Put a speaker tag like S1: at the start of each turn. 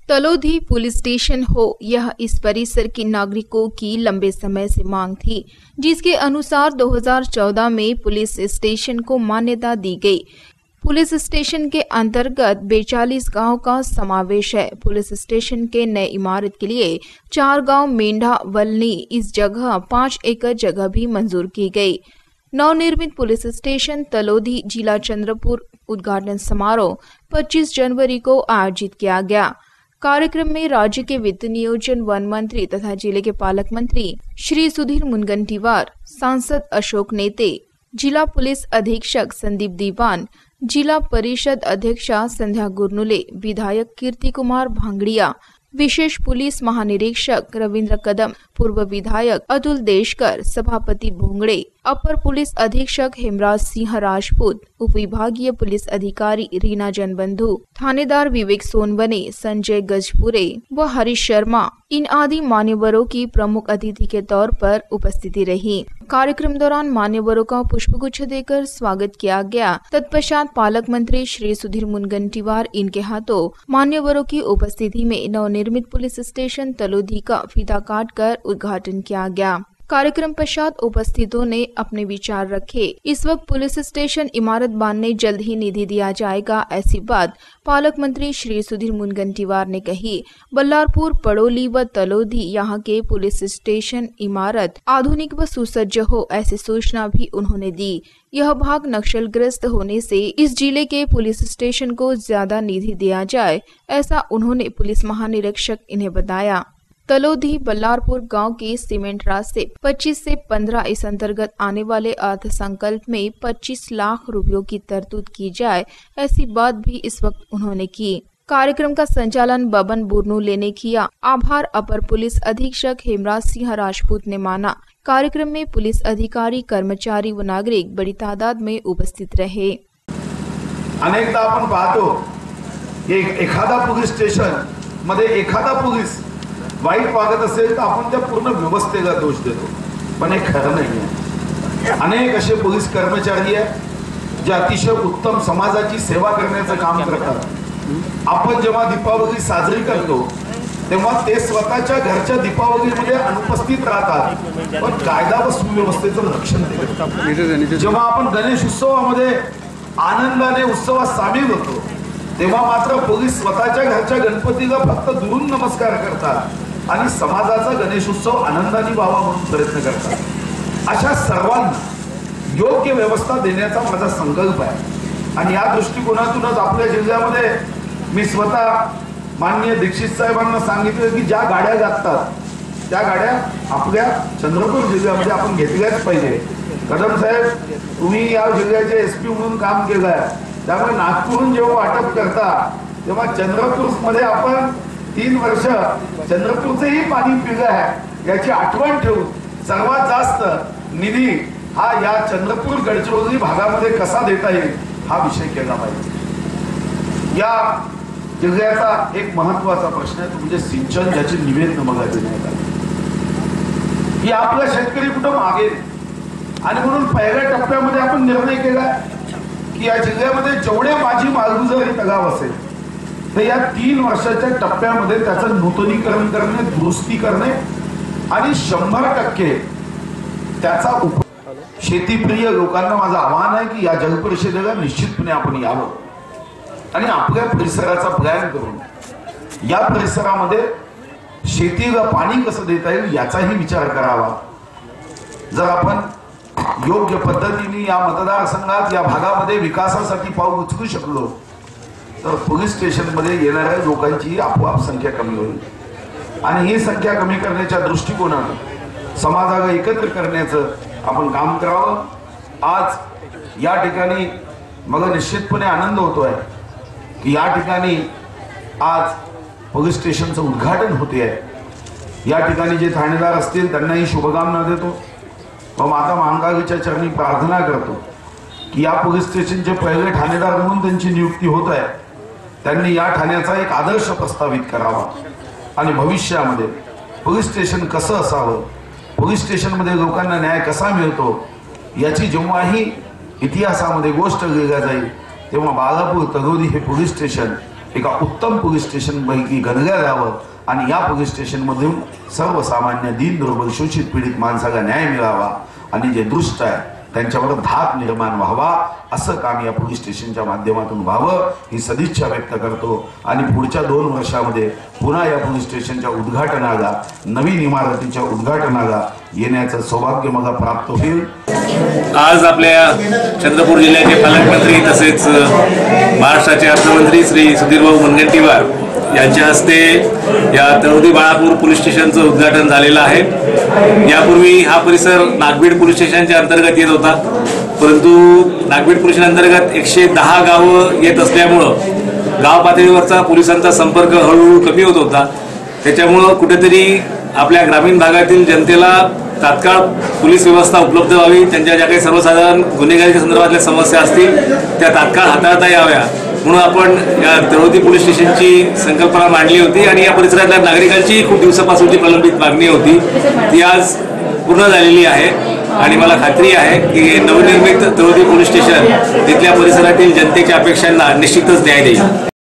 S1: तलोधी police station हो, यह इस परिसर के नागरिकों की लंबे समय से मांग थी, जिसके अनुसार 2014 में पुलिस स्टेशन को मान्यता दी गई। पुलिस स्टेशन के अंतर्गत 42 गांव का समावेश है। पुलिस स्टेशन के नए इमारत के लिए 4 गांव मेंढा वलनी इस जगह 5 एकड़ जगह भी मंजूर की गई। नवनिर्मित पुलिस स्टेशन तलोधी जिला चंद्रपुर उद्घाटन समारोह 25 जनवरी को आयोजित किया गया। कार्यक्रम में राज्य के वित्त नियोजन वन मंत्री तथा जिले के पालक मंत्री श्री सुधीर मुनगंटीवार, सांसद अशोक नेते, जिला पुलिस अधीक्षक संदीप दीवान, जिला परिषद अध्यक्षा संध्या गुरनुले, विधायक कीर्ति कुमार भांगड़िया, विशेष पुलिस महानिरीक्षक रविंद्र कदम, पूर्व विधायक अतुल देशकर, सभापति भोंगड़े, अपर पुलिस अधीक्षक हेमराज सिंह राजपूत, उपविभागीय पुलिस अधिकारी रीना जनबंधु, थानेदार विवेक सोनवने, संजय गजपुरे व हरीश शर्मा, इन आदि मान्यवरों की प्रमुख अतिथि के तौर पर उपस्थिति रही। कार्यक्रम दौरान मान्यवरों का पुष्पगुच्छ देकर स्वागत किया गया। तत्पश्चात पालक मंत्री श्री सुधीर मुनगंटीवार इनके हाथों मान्यवरों की उपस्थिति में नवनिर्मित पुलिस स्टेशन तलोधी का फीता काटकर उद्घाटन किया गया। कार्यक्रम पश्चात उपस्थितों ने अपने विचार रखे। इस वक्त पुलिस स्टेशन इमारत बांधने जल्द ही निधि दिया जाएगा, ऐसी बात पालक मंत्री श्री सुधीर मुनगंटीवार ने कही। बल्लारपुर, पड़ोली व तलोधी यहाँ के पुलिस स्टेशन इमारत आधुनिक व सुसज्ज हो, ऐसी सूचना भी उन्होंने दी। यह भाग नक्सलग्रस्त होने से इस जिले के पुलिस स्टेशन को ज्यादा निधि दिया जाए, ऐसा उन्होंने पुलिस महानिरीक्षक इन्हें बताया। तलोधी बल्लारपुर गांव के सीमेंट रास्ते 25 से 15 इस अंतर्गत आने वाले अर्थसंकल्प में 25 लाख रुपयों की तरतूद की जाए, ऐसी बात भी इस वक्त उन्होंने की। कार्यक्रम का संचालन बबन बुर्नूले ने किया। आभार अपर पुलिस अधीक्षक हेमराज सिंह राजपूत ने माना। कार्यक्रम में पुलिस अधिकारी, कर्मचारी व नागरिक बड़ी तादाद में उपस्थित रहे।
S2: अनेकदा आपण पाहतो की एखादा पोलीस स्टेशन मध्ये एखादा पोलीस वाईट वागत असेल तर आपण त्या पूर्ण व्यवस्थेला दोष देतो, पण हे खरं नाही आहे। अनेक असे पोलीस कर्मचारी आहेत जे अतिशय उत्तम समाजाची सेवा करण्याचं काम करतात। आपण जेव्हा दीपावली साजरी करतो तेव्हा ते स्वतःच्या घरच्या दीपावलीमध्ये अनुपस्थित राहतात, पण कायदा व सुव्यवस्थेचं रक्षण करतात। जेव्हा आपण गणेश उत्सवामध्ये आनंदाने उत्सवात सामील होतो तेव्हा मात्र पोलीस स्वतःच्या घरच्या गणपतीला फक्त दुरून नमस्कार करतात आणि समाजाचा गणेश उत्सव आनंदाने व्हावा म्हणून प्रयत्न करतात। अशा सर्वांना योग्य व्यवस्था देण्याचा माझा संकल्प आहे आणि या दृष्टिकोनातूनच आपल्या जिल्ह्यामध्ये मी स्वतः माननीय दीक्षित साहेबांना सांगितलं की ज्या गाड्या जातात त्या गाड्या आपल्या चंद्रपूर जिल्ह्यामध्ये आपण घेतल्याच पाहिजे। कदम साहेब, तुम्ही या जिल्ह्याचे एसपी म्हणून काम केलं आहे, त्यामुळे नागपूरहून जेव्हा वाटप करता तेव्हा चंद्रपूरमध्ये आपण 3 वर्ष चंद्रपूरचंही पाणी पिलं आहे याची आठवण ठेवून सर्वात जास्त निधी हा या चंद्रपूर गडचिरोली भागामध्ये कसा देता येईल हा विषय केला पाहिजे। या जिल्ह्याचा एक महत्त्वाचा प्रश्न आहे म्हणजे सिंचन, ज्याची निवेदन मला देण्यात आली की आपला शेतकरी कुठं मागेल आणि म्हणून पहिल्या टप्प्यामध्ये आपण निर्णय केला की या जिल्ह्यामध्ये जेवढे माझी मालगुजारी तलाव असेल तर या 3 वर्षाच्या टप्प्यामध्ये त्याचं नूतनीकरण करणे, दुरुस्ती करणे आणि 100% त्याचा शेतीप्रिय लोकांना माझं आव्हान आहे की या जलपरिषदेला निश्चितपणे आपण यावं आणि आपल्या परिसराचा प्लॅन करून या परिसरामध्ये शेतीला पाणी कसं देता येईल याचाही विचार करावा। जर आपण योग्य पद्धतीने या मतदारसंघात या भागामध्ये विकासासाठी पाऊल उचलू शकलो तर पोलीस स्टेशनमध्ये येणाऱ्या लोकांची आपोआप संख्या कमी होईल आणि ही संख्या कमी करण्याच्या दृष्टिकोनाने समाजाला एकत्र करण्याचं आपण काम करावं। आज या ठिकाणी मला निश्चितपणे आनंद होतोय की या ठिकाणी आज पोलीस स्टेशनचं उद्घाटन होते आहे। या ठिकाणी जे ठाणेदार असतील त्यांनाही शुभकामना देतो व माता महाकालीच्या चरणी प्रार्थना करतो की या पोलीस स्टेशनचे पहिले ठाणेदार म्हणून त्यांची नियुक्ती होत आहे, त्यांनी या ठाण्याचा एक आदर्श प्रस्तावित करावा आणि भविष्यामध्ये पोलीस स्टेशन कसं असावं, पोलीस स्टेशनमध्ये लोकांना न्याय कसा मिळतो याची जेव्हाही इतिहासामध्ये गोष्ट लिहिली जाईल तेव्हा बाळापूर तलोदी हे पोलीस स्टेशन एका उत्तम पोलीस स्टेशन पैकी गणल्या जावं आणि या पोलीस स्टेशनमधून सर्वसामान्य दीन दुर्बल शोषित पीडित माणसाला न्याय मिळावा आणि जे दुष्ट आहे त्यांच्यावर धाक निर्माण व्हावा असं काम या पोलीस स्टेशनच्या माध्यमातून व्हावं ही सदिच्छा व्यक्त करतो आणि पुढच्या 2 वर्षामध्ये पुन्हा या पोलीस स्टेशनच्या उद्घाटनाला नवीन इमारतीच्या उद्घाटनाला येण्याचं सौभाग्य मला प्राप्त होईल।
S3: आज आपल्या चंद्रपूर जिल्ह्याचे पालकमंत्री तसेच महाराष्ट्राचे अर्थमंत्री श्री सुधीरभाऊ मुनगंटीवार यांच्या हस्ते या तळोदी बाळापूर पोलीस स्टेशनचं उद्घाटन झालेलं आहे। यापूर्वी हा परिसर नागभीड पोलीस स्टेशनच्या अंतर्गत येत होता, परंतु नागभीड पोलीस स्टेशन अंतर्गत 110 गावं येत असल्यामुळं गाव पातळीवरचा पोलिसांचा संपर्क हळूहळू कमी होत होता। त्याच्यामुळं कुठेतरी आपल्या ग्रामीण भागातील जनतेला तात्काळ पोलीस व्यवस्था उपलब्ध व्हावी, त्यांच्या ज्या काही सर्वसाधारण गुन्हेगारीच्या संदर्भातल्या समस्या असतील त्या तात्काळ हाताळता याव्या म्हणून आपण या तळोदी पोलीस स्टेशनची संकल्पना मांडली होती आणि या परिसरातल्या नागरिकांची खूप दिवसापासूनची प्रलंबित मागणी होती ती आज पूर्ण झालेली आहे आणि मला खात्री आहे की नवनिर्मित तळोदी पोलीस स्टेशन तिथल्या परिसरातील जनतेच्या अपेक्षांना निश्चितच न्याय देईल।